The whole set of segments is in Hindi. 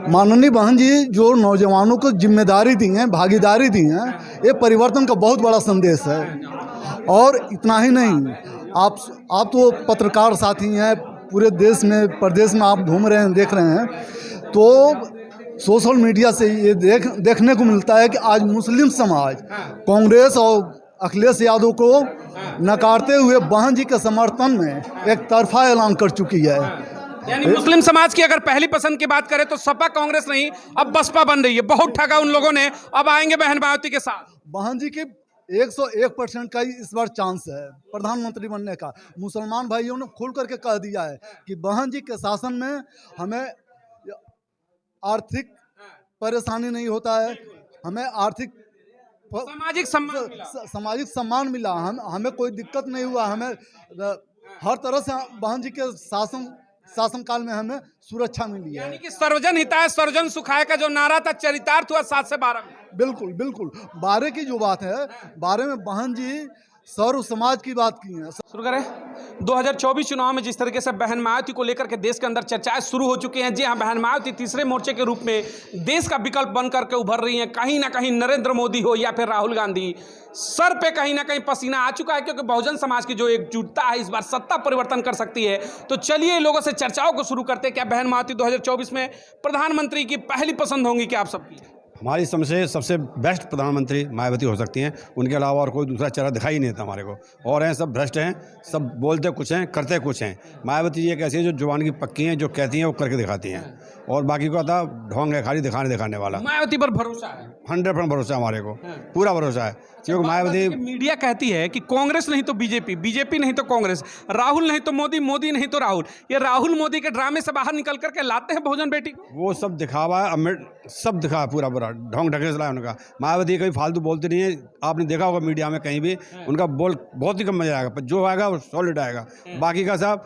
माननीय बहन जी जो नौजवानों को जिम्मेदारी दी हैं, भागीदारी दी हैं, ये परिवर्तन का बहुत बड़ा संदेश है। और इतना ही नहीं, आप तो पत्रकार साथी हैं, पूरे देश में प्रदेश में आप घूम रहे हैं, देख रहे हैं, तो सोशल मीडिया से ये देखने को मिलता है कि आज मुस्लिम समाज कांग्रेस और अखिलेश यादव को नकारते हुए बहन जी के समर्थन में एक तरफा ऐलान कर चुकी है। यानी मुस्लिम समाज की अगर पहली पसंद की बात करें तो सपा कांग्रेस नहीं, अब बसपा बन रही है। बहुत ठगा उन लोगों ने, अब आएंगे बहन मायावती के साथ। बहन जी के 101% का इस बार चांस है प्रधानमंत्री बनने का। मुसलमान भाइयों ने खुल करके कह दिया है कि बहन जी के शासन में हमें आर्थिक परेशानी नहीं होता है, हमें आर्थिक सामाजिक सम्मान मिला, हमें कोई दिक्कत नहीं हुआ, हमें हर तरह से बहन जी के शासनकाल में हमें सुरक्षा मिली है। यानी कि सर्वजन हिताय सर्वजन सुखाय का जो नारा था चरितार्थ हुआ 7 से 12 में। बिल्कुल बिल्कुल। 12 की जो बात है, 12 में बहन जी सर्व समाज की बात की है। शुरू करें 2024 चुनाव में जिस तरीके से बहन मायावती को लेकर के देश के अंदर चर्चाएं शुरू हो चुकी हैं। जी हां, बहन मायावती तीसरे मोर्चे के रूप में देश का विकल्प बन करके उभर रही हैं। कहीं ना कहीं नरेंद्र मोदी हो या फिर राहुल गांधी, सर पे कहीं ना कहीं पसीना आ चुका है, क्योंकि बहुजन समाज की जो एकजुटता है इस बार सत्ता परिवर्तन कर सकती है। तो चलिए लोगों से चर्चाओं को शुरू करते हैं। क्या बहन मायावती 2024 में प्रधानमंत्री की पहली पसंद होंगी क्या आप सबकी? हमारी समझ से सबसे बेस्ट प्रधानमंत्री मायावती हो सकती हैं। उनके अलावा और कोई दूसरा चेहरा दिखाई नहीं देता हमारे को। और हैं सब भ्रष्ट हैं, सब बोलते कुछ हैं, करते कुछ हैं। मायावती ये कैसी है जो जुबान की पक्की हैं, जो कहती हैं वो करके दिखाती हैं, और बाकी को आता ढोंग है खाली दिखाने वाला। मायावती पर भरोसा है? 100% भरोसा हमारे को, पूरा भरोसा है। क्योंकि मायावती, मीडिया कहती है कि कांग्रेस नहीं तो बीजेपी, बीजेपी नहीं तो कांग्रेस, राहुल नहीं तो मोदी, मोदी नहीं तो राहुल। ये राहुल मोदी के ड्रामे से बाहर निकल करके लाते हैं बहुजन बेटी को। वो सब दिखावा है, सब दिखा पूरा ढोंग ढकेस लाया उनका। मायावती कभी फालतू बोलती नहीं है, आपने देखा होगा मीडिया में कहीं भी उनका बोल बहुत ही कम मजा आएगा, पर जो आएगा वो सॉलिड आएगा। बाकी का सब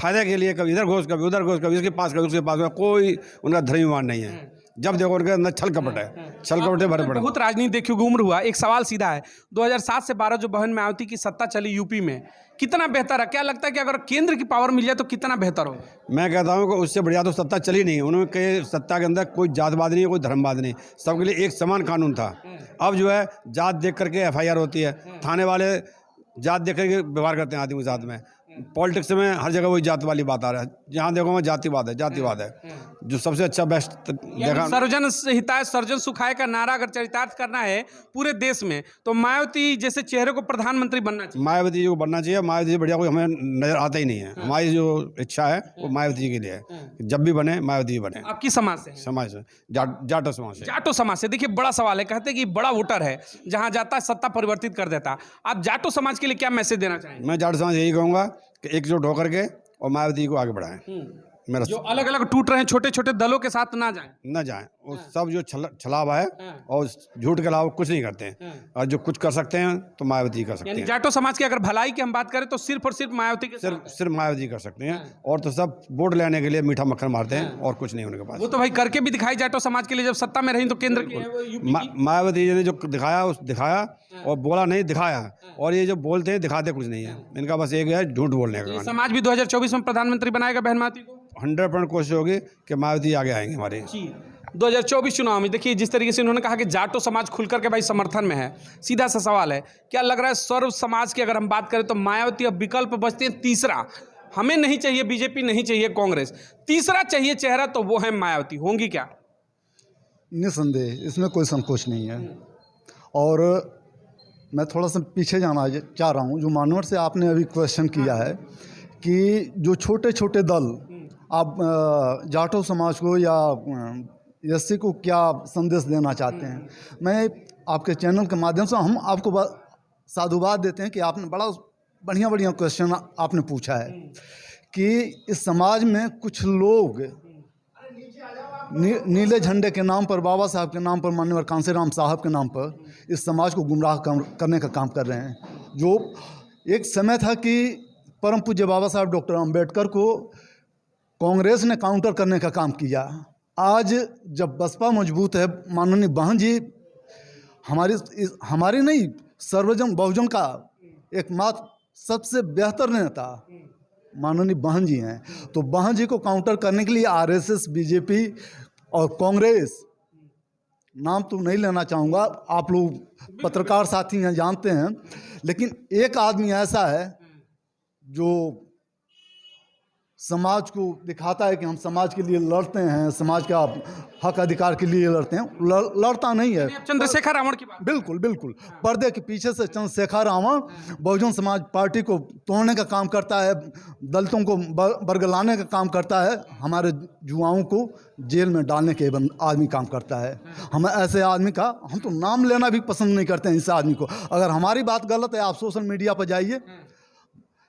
फायदे के लिए, कभी इधर घोष, कभी उधर घोष, कभी इसके पास, कभी उसके पास, कोई उनका धर्मवान नहीं है। जब देखो उनके अंदर छल कपट है, छल कपटे भरे पड़े। बहुत राजनीति देखी उम्र हुआ। एक सवाल सीधा है, 2007 से 12 जो बहन मायावती की सत्ता चली यूपी में, कितना बेहतर है? क्या लगता है कि अगर केंद्र की पावर मिल जाए तो कितना बेहतर होगा? मैं कहता हूँ कि उससे बढ़िया तो सत्ता चली नहीं। उन्होंने कहे सत्ता के अंदर कोई जातवाद नहीं है, कोई धर्मवाद नहीं, सबके लिए एक समान कानून था। अब जो है जात देख करके FIR होती है, थाने वाले जात देख करके व्यवहार करते हैं आदमी के साथ में। पॉलिटिक्स में हर जगह वही जात वाली बात आ रहा है, जहाँ देखो वहाँ जातिवाद है। जो सबसे अच्छा बेस्ट देखा, सर्वजन हिताय सर्वजन सुखाय का नारा अगर चरितार्थ करना है पूरे देश में, तो मायावती जैसे चेहरे को प्रधानमंत्री बनना चाहिए। मायावती जी को बनना चाहिए। मायावती जी बढ़िया कोई हमें नजर आता ही नहीं है। हमारी जो इच्छा है वो मायावती जी के लिए है, जब भी बने मायावती जी बने। आपकी समाज से? समाज से, जाटो समाज से। जाटो समाज से। देखिए बड़ा सवाल है, कहते हैं कि बड़ा वोटर है, जहाँ जाता है सत्ता परिवर्तित कर देता। आप जाटो समाज के लिए क्या मैसेज देना चाहेंगे? मैं जाटो समाज यही कहूँगा कि एकजुट होकर के और मायावती को आगे बढ़ाएं। मेरा जो अलग अलग टूट रहे हैं छोटे छोटे दलों के साथ ना जाएं। वो सब जो छलावा है और झूठ के अलावा कुछ नहीं करते हैं, और जो कुछ कर सकते हैं तो मायावती कर सकते हैं। जाटो समाज की अगर भलाई की हम बात करें तो सिर्फ और सिर्फ मायावती के सिर्फ मायावती कर सकते हैं, और तो सब वोट लेने के लिए मीठा मक्खन मारते हैं और कुछ नहीं उनके पास। वो तो भाई करके भी दिखाई जाटो समाज के लिए, जब सत्ता में रही तो केंद्र की मायावती जी ने जो दिखाया और बोला नहीं, दिखाया। और ये जो बोलते हैं दिखाते कुछ नहीं है, इनका बस एक है झूठ बोलने का। समाज भी 2024 में प्रधानमंत्री बनाएगा बहन मायावती को? 100% कोशिश होगी कि मायावती आगे आएंगे हमारे। 2024 चुनाव में देखिए जिस तरीके से उन्होंने कहा कि जाटो समाज खुल करके भाई समर्थन में है, सीधा सा सवाल है, क्या लग रहा है सर्व समाज की अगर हम बात करें तो मायावती अब विकल्प बचते हैं तीसरा? हमें नहीं चाहिए बीजेपी, नहीं चाहिए कांग्रेस, तीसरा चाहिए चेहरा, तो वो है मायावती। होंगी क्या? निसंदेह, इसमें कोई संकोच नहीं है। और मैं थोड़ा सा पीछे जाना चाह रहा हूँ। जो मानवर से आपने अभी क्वेश्चन किया है कि जो छोटे छोटे दल, आप जाटो समाज को या SC को क्या संदेश देना चाहते हैं, मैं आपके चैनल के माध्यम से हम आपको साधुवाद देते हैं कि आपने बड़ा बढ़िया क्वेश्चन आपने पूछा है कि इस समाज में कुछ लोग नीले झंडे के नाम पर, बाबा साहब के नाम पर, माननीय कांसीराम साहब के नाम पर इस समाज को गुमराह करने का काम कर रहे हैं। जो एक समय था कि परम पूज्य बाबा साहब डॉक्टर अम्बेडकर को कांग्रेस ने काउंटर करने का काम किया। आज जब बसपा मजबूत है, माननीय बहन जी हमारी नहीं, सर्वजन बहुजन का एकमात्र सबसे बेहतर नेता माननीय बहन जी हैं। तो बहन जी को काउंटर करने के लिए RSS, BJP और कांग्रेस, नाम तो नहीं लेना चाहूँगा, आप लोग पत्रकार साथी हैं जानते हैं, लेकिन एक आदमी ऐसा है जो समाज को दिखाता है कि हम समाज के लिए लड़ते हैं, समाज का हक अधिकार के लिए लड़ते हैं, लड़ता नहीं है। अब चंद्रशेखर रावण की बात। बिल्कुल बिल्कुल, पर्दे के पीछे से चंद्रशेखर रावण बहुजन समाज पार्टी को तोड़ने का काम करता है, दलितों को बरगलाने का काम करता है, हमारे युवाओं को जेल में डालने के आदमी काम करता है। हम ऐसे आदमी का हम तो नाम लेना भी पसंद नहीं करते हैं इस आदमी को। अगर हमारी बात गलत है, आप सोशल मीडिया पर जाइए,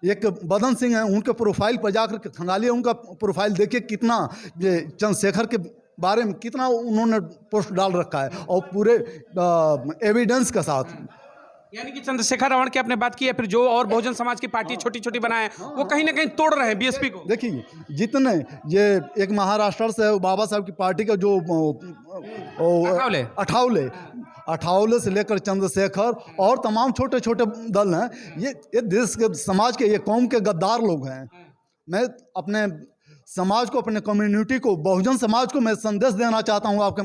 एक बदन सिंह है, उनके प्रोफाइल पर जाकर के खंगालिए, उनका प्रोफाइल देखिए कितना ये चंद्रशेखर के बारे में कितना उन्होंने पोस्ट डाल रखा है, और पूरे एविडेंस के साथ। यानी कि चंद्रशेखर रावण की आपने बात की है, फिर जो और बहुजन समाज की पार्टी छोटी छोटी बनाए वो कहीं ना कहीं तोड़ रहे हैं बीएसपी को। देखिए जितने ये एक महाराष्ट्र से बाबा साहब की पार्टी का जो अठावले से लेकर चंद्रशेखर और तमाम छोटे छोटे दल हैं, ये देश के समाज के, ये कौम के गद्दार लोग हैं। मैं अपने समाज को, अपने कम्युनिटी को, बहुजन समाज को मैं संदेश देना चाहता हूँ आपके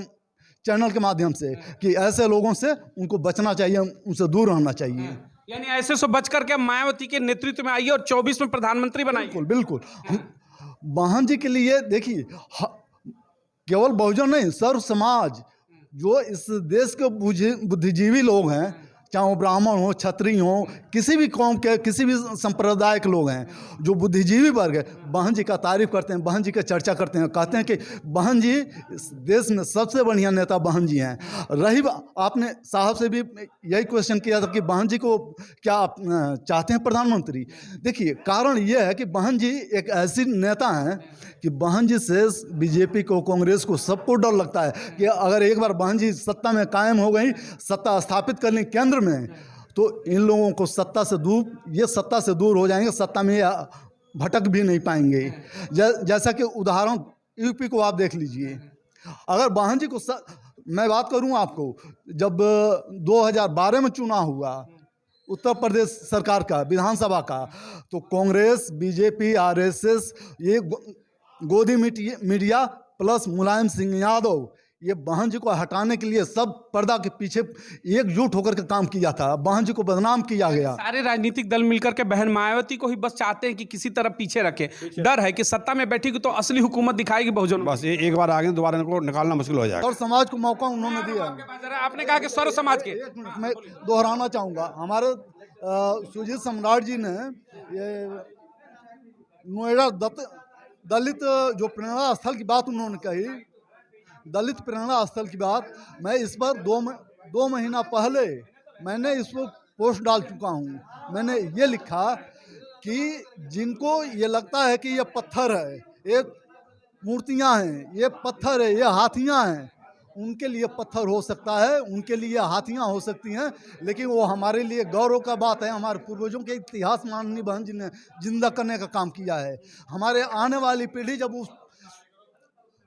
चैनल के माध्यम से कि ऐसे लोगों से उनको बचना चाहिए, उनसे दूर रहना चाहिए। यानी ऐसे से बच करके मायावती के नेतृत्व में आइए और 24 में प्रधानमंत्री बनाइए। बिल्कुल बिल्कुल, हम बहन जी के लिए देखिए, केवल बहुजन नहीं, सर्व समाज, जो इस देश के बुद्धिजीवी लोग हैं, चाहे वो ब्राह्मण हो, क्षत्रिय हो, किसी भी कौम के, किसी भी संप्रदाय के लोग हैं, जो बुद्धिजीवी वर्ग है, बहन जी का तारीफ करते हैं, बहन जी की चर्चा करते हैं, कहते हैं कि बहन जी इस देश में सबसे बढ़िया नेता बहन जी हैं। रही आपने साहब से भी यही क्वेश्चन किया था कि बहन जी को क्या आप चाहते हैं प्रधानमंत्री। देखिए कारण ये है कि बहन जी एक ऐसी नेता हैं कि बहन जी से बीजेपी को, कांग्रेस को, सबको डर लगता है कि अगर एक बार बहन जी सत्ता में कायम हो गई, सत्ता स्थापित कर ली केंद्र में, तो इन लोगों को सत्ता से दूर हो जाएंगे, सत्ता में भटक भी नहीं पाएंगे। जैसा कि उदाहरण यूपी को आप देख लीजिए। अगर बहन जी को मैं बात करूं आपको, जब 2012 में चुनाव हुआ उत्तर प्रदेश सरकार का, विधानसभा का, तो कांग्रेस, बीजेपी, आरएसएस, ये गोदी मीडिया प्लस मुलायम सिंह यादव, ये बहन जी को हटाने के लिए सब पर्दा के पीछे एकजुट होकर के काम किया था, बहन जी को बदनाम किया गया। सारे राजनीतिक दल मिलकर के बहन मायावती को ही बस चाहते हैं कि किसी तरह पीछे रखे। डर है कि सत्ता में बैठेगी तो असली हुकूमत दिखाएगी बहुजन। बस एक बार आगे दोबारा इनको निकालना मुश्किल हो जाएगा। और समाज को मौका उन्होंने दिया। आपने कहा कि सर्व समाज के, एक मिनट मैं दोहराना चाहूँगा, हमारे सुजीत सम्राट जी ने ये नोएडा दलित जो प्रेरणा स्थल की बात उन्होंने कही, दलित प्रेरणा स्थल की बात, मैं इस पर दो महीना पहले मैंने इस पर पोस्ट डाल चुका हूँ। मैंने ये लिखा कि जिनको ये लगता है कि ये पत्थर है, ये मूर्तियाँ हैं, ये पत्थर है, ये हाथियाँ हैं, उनके लिए पत्थर हो सकता है, उनके लिए हाथियाँ हो सकती हैं, लेकिन वो हमारे लिए गौरव का बात है। हमारे पूर्वजों के इतिहास माननीय बहन जी ने जिंदा करने का काम किया है। हमारे आने वाली पीढ़ी जब उस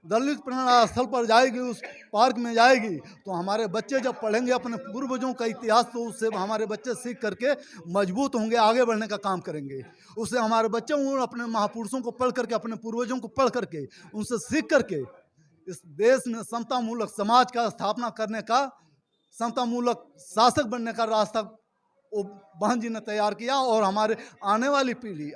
दलित प्रेरणा स्थल पर जाएगी, उस पार्क में जाएगी, तो हमारे बच्चे जब पढ़ेंगे अपने पूर्वजों का इतिहास, तो उससे हमारे बच्चे सीख करके मजबूत होंगे, आगे बढ़ने का काम करेंगे। उससे हमारे बच्चे अपने महापुरुषों को पढ़ करके, अपने पूर्वजों को पढ़ करके, उनसे सीख करके इस देश में समतामूलक समाज का स्थापना करने का, समतामूलक शासक बनने का रास्ता वो बहन जी ने तैयार किया। और हमारे आने वाली पीढ़ी,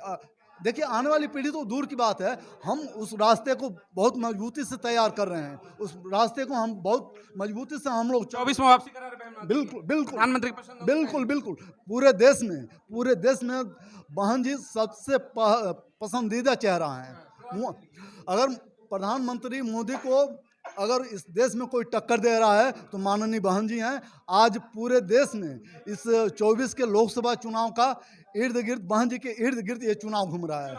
देखिए आने वाली पीढ़ी तो दूर की बात है, हम उस रास्ते को बहुत मजबूती से तैयार कर रहे हैं। उस रास्ते को हम बहुत मजबूती से हम लोग 24 में वापसी करा रहे हैं। बिल्कुल बिल्कुल प्रधानमंत्री बिल्कुल बिल्कुल पूरे देश में बहन जी सबसे पसंदीदा चेहरा है। अगर प्रधानमंत्री मोदी को अगर इस देश में कोई टक्कर दे रहा है तो माननीय बहन जी हैं। आज पूरे देश में इस 24 के लोकसभा चुनाव का इर्द गिर्द, बहन जी के इर्द गिर्द ये चुनाव घूम रहा है।